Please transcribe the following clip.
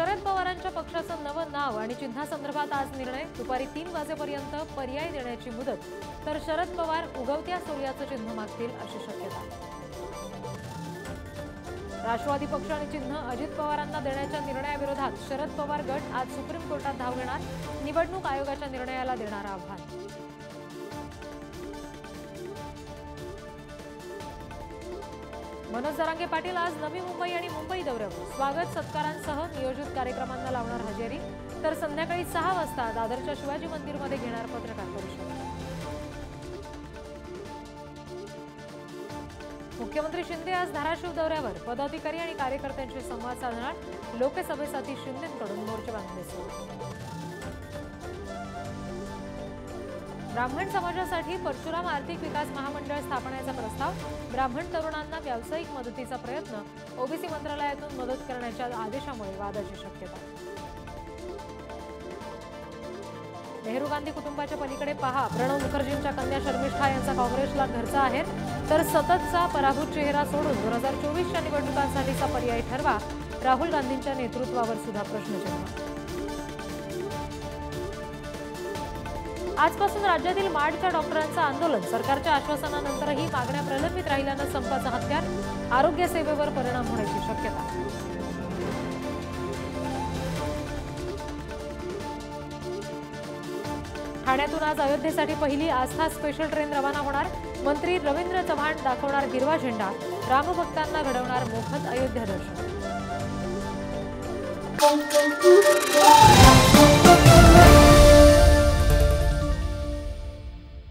शरद पवारांच्या पक्षाचं नवं नाव आणि चिन्हासंदर्भात आज निर्णय। दुपारी 3 वाजेपर्यंत पर्याय देण्याची मुदत, तर शरद पवार उगवत्या सूर्याचं चिन्ह मागतील अशी शक्यता। राष्ट्रवादी पक्ष आणि चिन्ह अजित पवारांना देण्याच्या निर्णयाविरोधात शरद पवार गट आज सुप्रीम कोर्टात धाव घेणार। निवडणूक आयोगाच्या निर्णयाला देणार आव्हान। मनोज जरांगे पाटील आज नवी मुंबई आणि मुंबई दौऱ्यावर। स्वागत सत्कारांसह नियोजित कार्यक्रमांना लावणार हजेरी, तर संध्याकाळी 6 वाजता दादरच्या शिवाजी मंदिरमध्ये घेणार पत्रकार परिषद। मुख्यमंत्री शिंदे आज धाराशिव दौऱ्यावर। पदाधिकारी आणि कार्यकर्त्यांशी संवाद साधणार। लोकसभेसाठी शिंदेंकडून मोर्चेबांधणी सुरू। ब्राह्मण समाजासाठी परशुराम आर्थिक विकास महामंडळ स्थापनेचा प्रस्ताव। ब्राह्मण तरुणांना व्यावसायिक मदतीचा प्रयत्न। ओबीसी मंत्रालयातून मदत करण्याच्या आदेशामुळे वादाची शक्यता। नेहरू गांधी कुटुंबाच्या पलीकडे पहा। प्रणव मुखर्जींच्या कन्या शर्मिष्ठा यांचा काँग्रेसला घरचा आहेर, तर सततचा पराभूत चेहरा सोडून 2024च्या निवडणुकांसाठीचा पर्याय ठरवा। राहुल गांधींच्या नेतृत्वावर सुद्धा प्रश्नचिन्ह। आजपासून राज्यातील मार्डच्या डॉक्टरांचं आंदोलन। सरकारच्या आश्वासनानंतरही मागण्या प्रलंबित राहिल्यानं संपाचं हत्यार। आरोग्य सेवेवर परिणाम होण्याची शक्यता। ठाण्यातून आज अयोध्येसाठी पहिली आस्था स्पेशल ट्रेन रवाना होणार। मंत्री रवींद्र चव्हाण दाखवणार हिरवा झेंडा। रामभक्तांना घडवणार मोफत अयोध्या दर्शन।